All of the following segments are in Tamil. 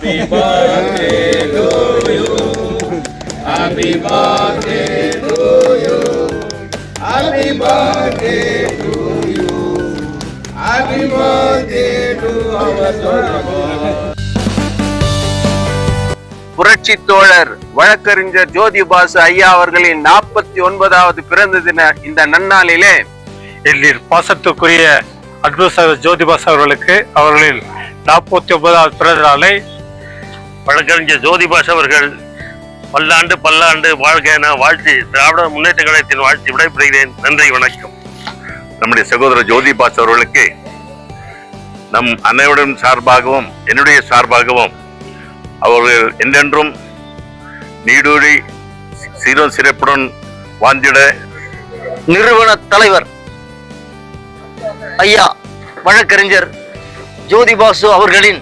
Happy birthday to you. Happy birthday to you. Happy birthday to you. Happy birthday to our son. புரட்சி தோழர் வழக்கறிஞர் ஜோதிபாசு ஐயா அவர்களின் 49வது பிறந்த தின இந்த நன்னாளிலே எல்லில் பாசத்துக்குரிய அட்வொகேட் ஜோதிபாசு அவர்களுக்கு அவர்களின் 49வது பிறந்த நாளை வழக்கறிஞர் ஜோதிபாசு அவர்கள் பல்லாண்டு வாழ்க என வாழ்த்தி திராவிட முன்னேற்ற கழகத்தின் வாழ்த்தி விடைபெறுகிறேன். நன்றி, வணக்கம். நம்முடைய சகோதரர் ஜோதிபாசு அவர்களுக்கு நம் அனைவரின் சார்பாகவும் என்னுடைய சார்பாகவும் அவர்கள் என்றென்றும் நீடூழி சீரும் சிறப்புடன் வாழ்ந்திட நிறுவன தலைவர் ஐயா வழக்கறிஞர் ஜோதிபாசு அவர்களின்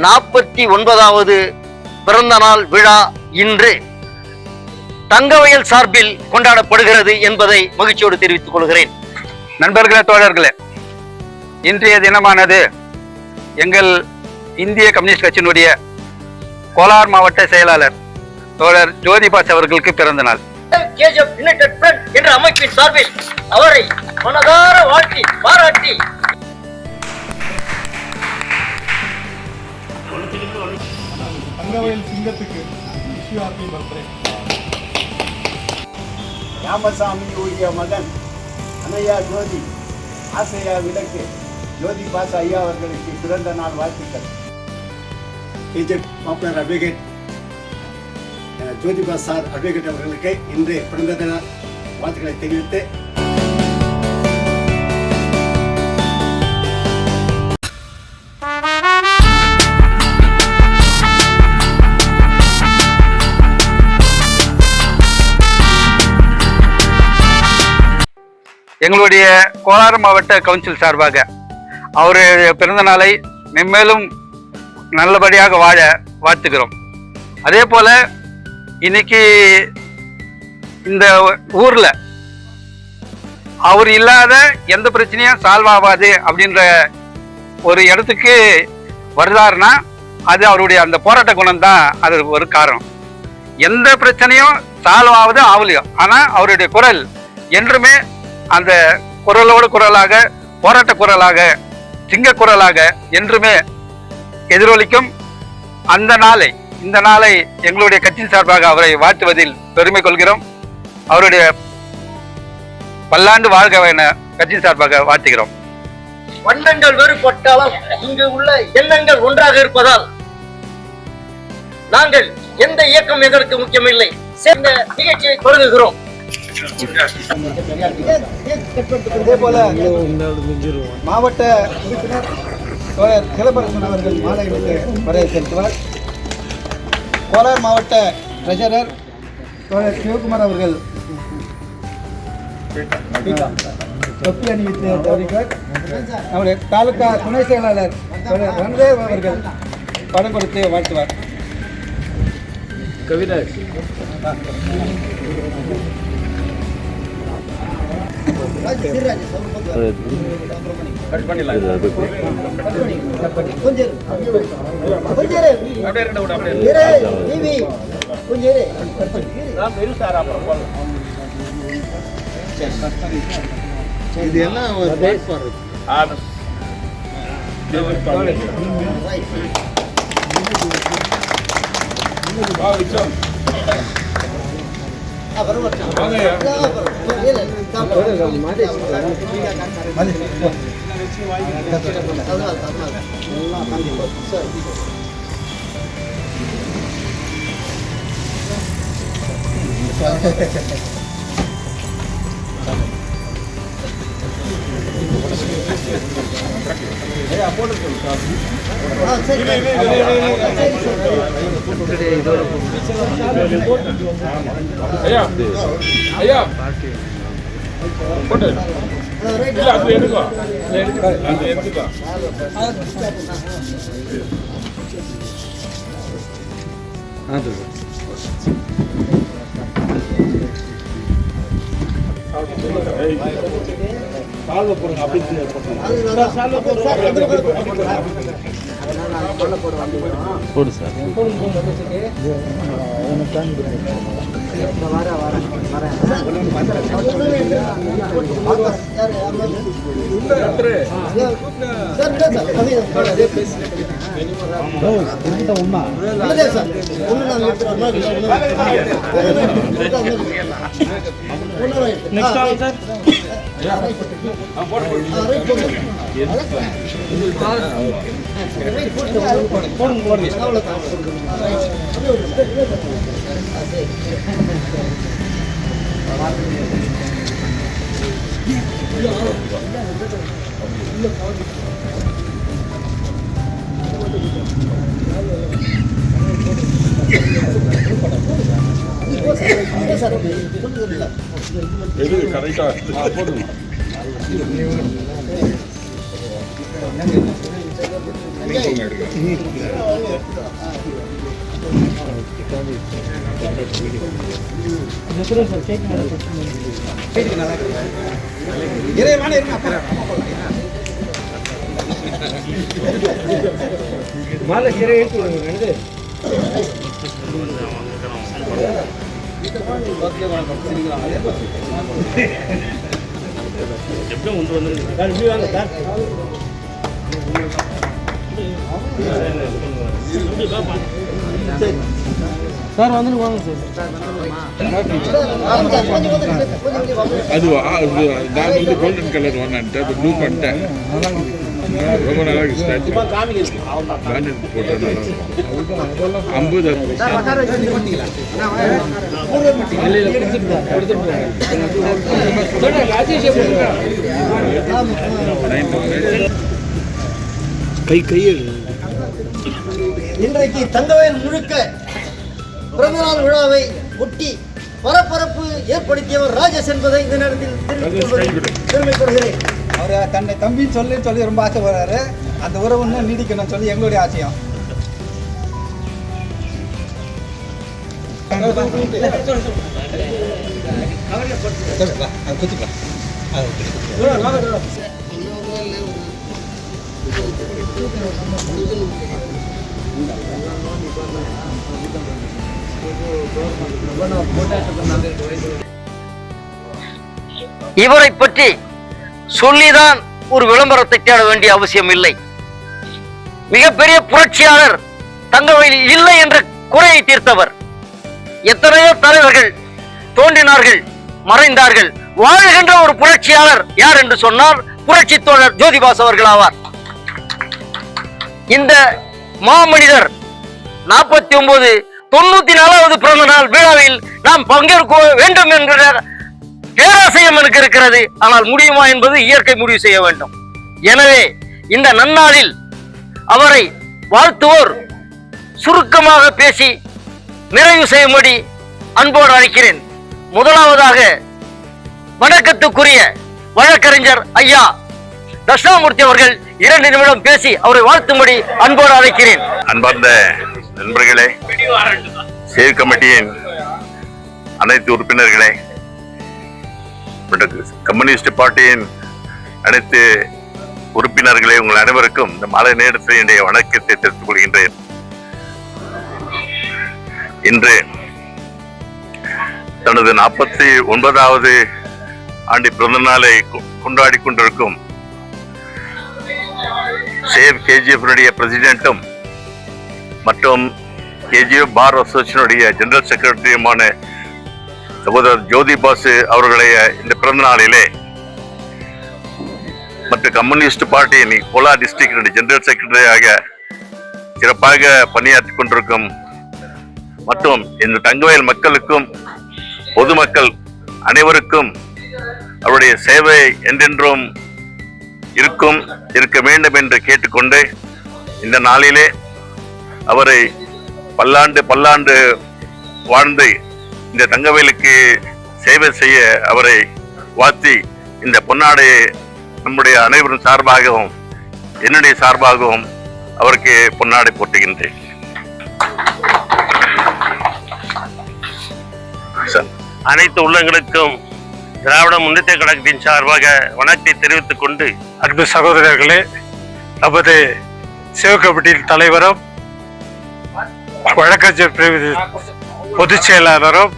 49வது பிறந்த நாள் விழா இன்று தங்கவயல் சார்பில் கொண்டாடப்படுகிறது என்பதை மகிழ்ச்சியோடு தெரிவித்துக் கொள்கிறேன். நண்பர்களே, தோழர்களே, இன்றைய தினமானது எங்கள் இந்திய கம்யூனிஸ்ட் கட்சியினுடைய கோலார் மாவட்ட செயலாளர் தோழர் ஜோதிபாசு அவர்களுக்கு பிறந்த நாள். என்ற அமைப்பின் சார்பில் அவரை மனதார வாழ்த்தி பாராட்டி ராமசாமியுடைய மகன் அனையா ஜோதி ஆசையா விளக்கு ஜோதிபாசு ஐயா அவர்களுக்கு பிறந்த நாள் வாழ்த்துக்கள். Popular advocate Jyoti Basu sir advocate அவர்களுக்கு இன்று பிறந்த தின வாழ்த்துக்களை தெரிவித்து எங்களுடைய கோலார் மாவட்ட கவுன்சில் சார்பாக அவருடைய பிறந்த நாளை மென்மேலும் நல்லபடியாக வாழ வாழ்த்துக்கிறோம். அதே போல இன்னைக்கு இந்த ஊர்ல அவர் இல்லாத எந்த பிரச்சனையும் சால்வ் ஆகாது அப்படின்ற ஒரு இடத்துக்கு வருதாருன்னா அது அவருடைய அந்த போராட்ட குணம் தான் அது ஒரு காரணம். எந்த பிரச்சனையும் சால்வ் ஆகுது ஆகலையோ, ஆனா அவருடைய குரல் என்றுமே அந்த குரலோடு குரலாக, போராட்ட குரலாக, சிங்க குரலாக என்றுமே எதிரொலிக்கும். இந்த நாளை எங்களுடைய கட்சியின் சார்பாக அவரை வாழ்த்துவதில் பெருமை கொள்கிறோம். அவருடைய பல்லாண்டு வாழ்க என கட்சியின் சார்பாக வாழ்த்துகிறோம். வண்ணங்கள் வேறுபட்டாலும் இங்கு உள்ள எண்ணங்கள் ஒன்றாக இருப்பதால் நாங்கள் எந்த இயக்கம் எங்களுக்கு முக்கியமில்லை. சேர்ந்த நிகழ்ச்சியை தொடங்குகிறோம். இதே போல மாவட்ட உறுப்பினர் தோழர் சிலம்பரசன் அவர்கள் மாலை வைத்து வரவேற்பு செலுத்துவார். கோலார் மாவட்ட ட்ரெஷரர் தோழர் சிவகுமார் அவர்கள் தொப்பி அணிவித்து தவறிவார். நம்முடைய தாலுகா துணை செயலாளர் தோழர் ரன்தேவ் அவர்கள் படம் கொடுத்து வாழ்த்துவார். கவிராஜ் இது என்ன ஐயா சால்வ போடுங்க அப்படி சால்வ போடுங்க போடு சார் மாலை சிறை ஏற்று சார் வந்து வாங்க சார் அதுவா நான் வந்து கோல்டன் கலர் வாங்கினேன் அது ப்ளூ பண்ணிட்டேன் ரொம்ப நல்லா இருக்கு போட்டேன் 50 கை இன்றைக்கு தங்கவேல் முழுக்க பிறந்தநாள் விழாவை ஒட்டி பரபரப்பு ஏற்படுத்தியவர் ராஜேஷ் என்பதை இந்த நேரத்தில் பெருமைப்படுகிறேன். அவர் தன்னை தம்பின்னு சொல்லி ரொம்ப ஆசைப்படுறாரு. அந்த உறவு இன்னும் நீடிக்கணும்னு சொல்லி எங்களுடைய ஆசையம். இவரை பற்றி சொல்லிதான் ஒரு விளம்பரத்தை தேட வேண்டிய அவசியம் இல்லை. மிகப்பெரிய புரட்சியாளர் தங்கவேல் இல்லை என்ற குறையை தீர்த்தவர். எத்தனையோ தலைவர்கள் தோன்றினார்கள், மறைந்தார்கள். வாழ்கின்ற ஒரு புரட்சியாளர் யார் என்று சொன்னால் புரட்சி தோழர் ஜோதிபாசு அவர்கள் ஆவார். இந்த மாமனிதர் 49 94வது பிறந்த நாள் விழாவில் நாம் பங்கேற்க வேண்டும் என்கிற பேராசையம் எனக்கு இருக்கிறது. ஆனால் முடியுமா என்பது இயற்கை முடிவு செய்ய வேண்டும். எனவே இந்த நன்னாளில் அவரை வாழ்த்துவோர் சுருக்கமாக பேசி நிறைவு செய்யும்படி அன்போடு அழைக்கிறேன். முதலாவதாக வணக்கத்துக்குரிய வழக்கறிஞர் ஐயா தட்சிணாமூர்த்தி அவர்கள் 2 நிமிடம் பேசி அவரை வாழ்த்தும்படி அன்போடு அழைக்கிறேன். அன்பார்ந்த நண்பர்களே, சேவ் கமிட்டியின் அனைத்து உறுப்பினர்களே, கம்யூனிஸ்ட் பார்ட்டியின் அனைத்து உறுப்பினர்களே, உங்கள் அனைவருக்கும் இந்த மாலை நேரத்தில் என்னுடைய வணக்கத்தை தெரிவித்துக் கொள்கின்றேன். இன்று தனது 49வது ஆண்டு பிறந்த நாளை கொண்டாடி கொண்டிருக்கும் சேவ் கேஜிஎஃப் பிரசிடென்ட்டும் மற்றும் கேஜிஎஃப் பார் அசோசியேஷனுடைய ஜெனரல் செக்ரட்டரியுமான சகோதரர் ஜோதிபாசு அவர்களுடைய இந்த பிறந்த நாளிலே மற்றும் கம்யூனிஸ்ட் பார்ட்டியின் கோலா டிஸ்ட்ரிக்ட் ஜெனரல் செக்ரட்டரியாக சிறப்பாக பணியாற்றி கொண்டிருக்கும் மற்றும் இந்த தங்கவேல் மக்களுக்கும் பொதுமக்கள் அனைவருக்கும் அவருடைய சேவை என்றென்றும் இருக்க வேண்டும் என்று கேட்டுக்கொண்டு இந்த நாளிலே அவரை பல்லாண்டு வாழ்ந்து இந்த தங்கவேலுக்கு சேவை செய்ய அவரை வாழ்த்தி இந்த பொன்னாடையை நம்முடைய அனைவரும் சார்பாகவும் என்னுடைய சார்பாகவும் அவருக்கு பொன்னாடை போட்டுகின்றேன். அனைத்து உள்ளங்களுக்கும் திராவிட முன்னேற்ற கழகத்தின் சார்பாக வணக்கத்தை தெரிவித்துக் கொண்டு, அன்பு சகோதரர்களே, நமது சிவகமிட்டியின் தலைவரும் வழக்கறிஞர் பிரிவு பொதுச் செயலாளரும்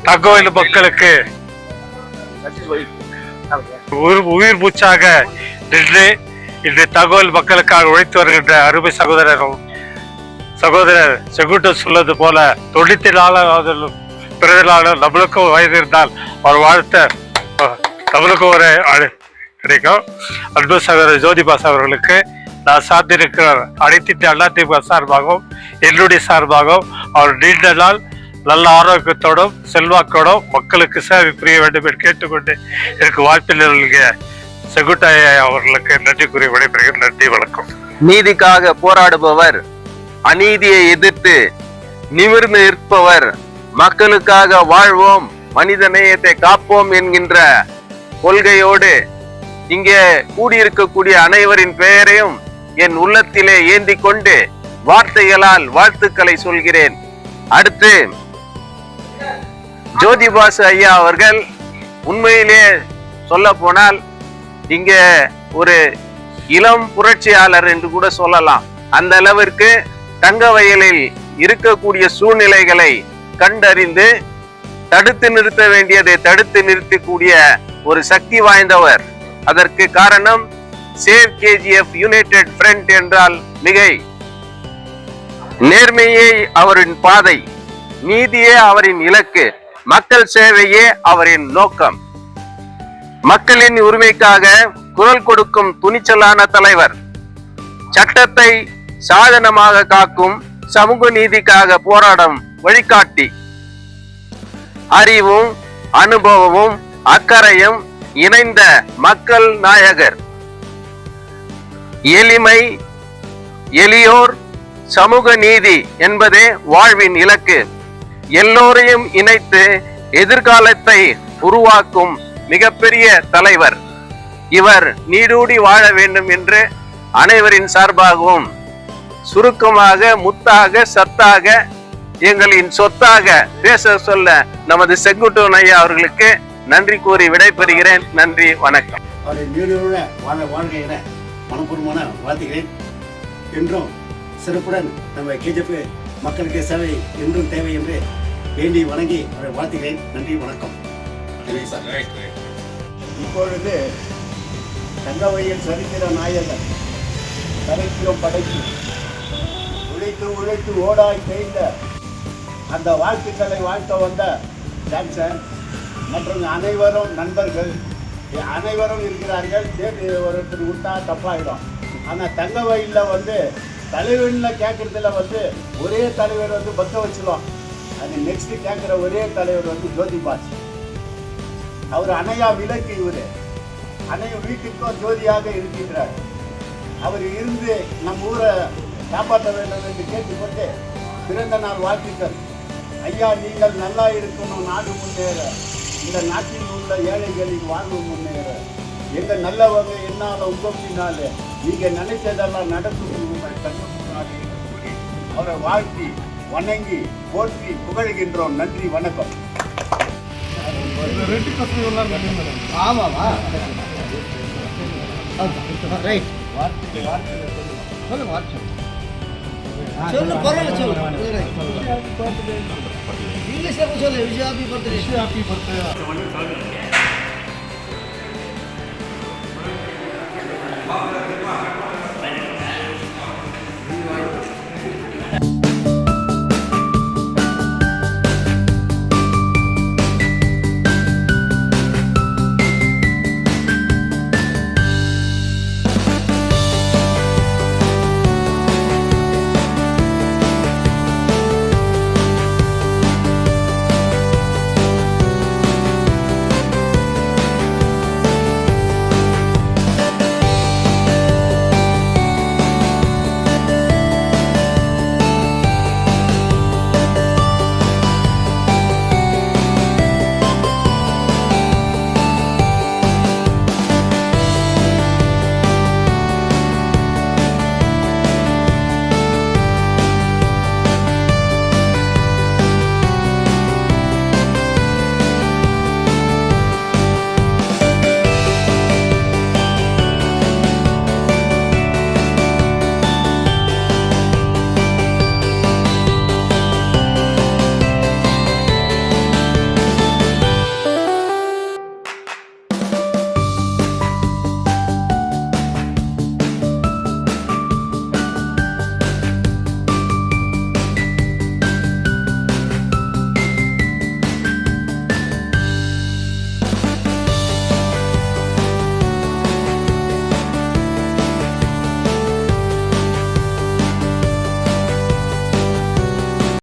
தகவல் மக்களுக்கு உயிர் மூச்சாக நின்று இன்று தகவல் மக்களுக்காக உழைத்து வருகின்ற அருமை சகோதரர் செங்குட்டு சொல்வது போல 94வது பிறந்தநாள் நம்மளுக்கும் வயது இருந்தால் அவர் வாழ்த்த நம்மளுக்கும் ஒரு கிடைக்கும். அன்பு சகோதரர் ஜோதிபாஸ் அவர்களுக்கு நான் சார்ந்திருக்கிற அனைத்து அதிமுக சார்பாகவும் என்னுடைய சார்பாகவும் அவர் நீண்ட நாள் நல்ல ஆரோக்கியத்தோடும் செல்வாக்கோடும் மக்களுக்கு சேவை புரிய வேண்டும் என்று கேட்டுக்கொண்டு எனக்கு வாய்ப்பில் நல்கிய செங்குட்டையா அவர்களுக்கு நன்றி கூறி விடைபெறுகிறேன். நன்றி, வணக்கம். நீதிக்காக போராடுபவர், அநீதியை எதிர்த்து நிமிர்ந்து நிற்பவர், மக்களுக்காக வாழ்வோம், மனித நேயத்தை காப்போம் என்கின்ற கொள்கையோடு இங்கே கூடியிருக்கக்கூடிய அனைவரின் பெயரையும் என் உள்ளத்திலே ஏந்தி கொண்டு வார்த்தைகளால் வாழ்த்துக்களை சொல்கிறேன். அடுத்து ஜோதிபாசு ஐயா அவர்கள் உண்மையிலே சொல்ல போனால் இங்கே ஒரு இளம் புரட்சியாளர் என்று கூட சொல்லலாம். அந்த அளவிற்கு தங்க வயலில் இருக்கக்கூடிய சூழ்நிலைகளை கண்டறிந்து தடுத்து நிறுத்த வேண்டியதை தடுத்து நிறுத்தக்கூடிய ஒரு சக்தி வாய்ந்தவர். அதற்கு காரணம் சேவ் கேஜிஎஃப் யுனைடெட் ஃப்ரண்ட் என்றால் மிகை. நேர்மையே அவரின் பாதை, நீதியே அவரின் இலக்கு, மக்கள் சேவையே அவரின் நோக்கம். மக்களின் உரிமைக்காக குரல் கொடுக்கும் துணிச்சலான தலைவர், சட்டத்தை சாதனமாக காக்கும் சமூக நீதிக்காக போராடும் வழிகாட்டி, அறிவும் அனுபவமும் அக்கறையும் இணைந்த மக்கள் நாயகர், எளிமை, எளியோர், சமூக நீதி என்பதே வாழ்வின் இலக்கு. எல்லோரையும் இணைத்து எதிர்காலத்தை உருவாக்கும் மிகப்பெரிய தலைவர். இவர் நீடூடி வாழ வேண்டும் என்று அனைவரின் சார்பாகவும் சுருக்கமாக, முத்தாக, சத்தாக, எங்களின் சொத்தாக பேச சொல்ல நமது செங்குட்டன் ஐயா அவர்களுக்கு நன்றி கூறி விடைபெறுகிறேன். நன்றி, வணக்கம். அவரை நீடுள்ள வாழ்க்கையில மனப்பூர்வமான வாழ்த்துகிறேன். என்றும் சிறப்புடன் நம்ம கேஜிஎஃப் மக்களுக்கு சேவை என்றும் தேவை என்று வேண்டி வணங்கி அவரை வாழ்த்துகிறேன். நன்றி, வணக்கம். இப்பொழுது தங்கவயல் சரித்திர நாயகர், சரித்திரம் படைத்து உழைத்து உழைத்து ஓடாய் தேய்ந்த அந்த வாழ்த்துக்களை வாழ்த்த வந்த டான்சர் மற்றும் அனைவரும் நண்பர்கள் அனைவரும் இருக்கிறார்கள். ஒருத்தர் விட்டா தப்பாயிடும். ஆனால் தங்க வயலில் தலைவனில் கேட்கறதுல ஒரே தலைவர் பக்க வச்சிடும். அது நெக்ஸ்ட் கேட்குற ஒரே தலைவர் ஜோதிபாஸ். அவர் அணையா விளக்கு. இவர் அணையும் வீட்டுக்கும் ஜோதியாக இருக்கின்றார். அவர் இருந்து நம்ம ஊரை காப்பாற்ற வேண்டும் என்று கேட்டுக்கொண்டு பிறந்த நாள் வாழ்த்துக்கள். ஐயா, நீங்கள் நல்லா இருக்கணும், நாடு முன்னேற, இந்த நாட்டில் உள்ள ஏழைகளின் வாழ்வு முன்னேற, எங்க நல்லவங்க என்னால உங்கள் பின்னாலே நீங்க நினைச்சதெல்லாம் நடக்கும் உங்கள் கண்ணுக்கு அவரை வாழ்த்தி வணங்கி போற்றி புகழ்கின்றோம். நன்றி, வணக்கம். ஆமாவா? ரைட். சொல்லுங்க, சொல்லு, பரவாயில்ல, சொல்லு. இங்கிலீஷ்ல சொல்லு. Wish happy birthday.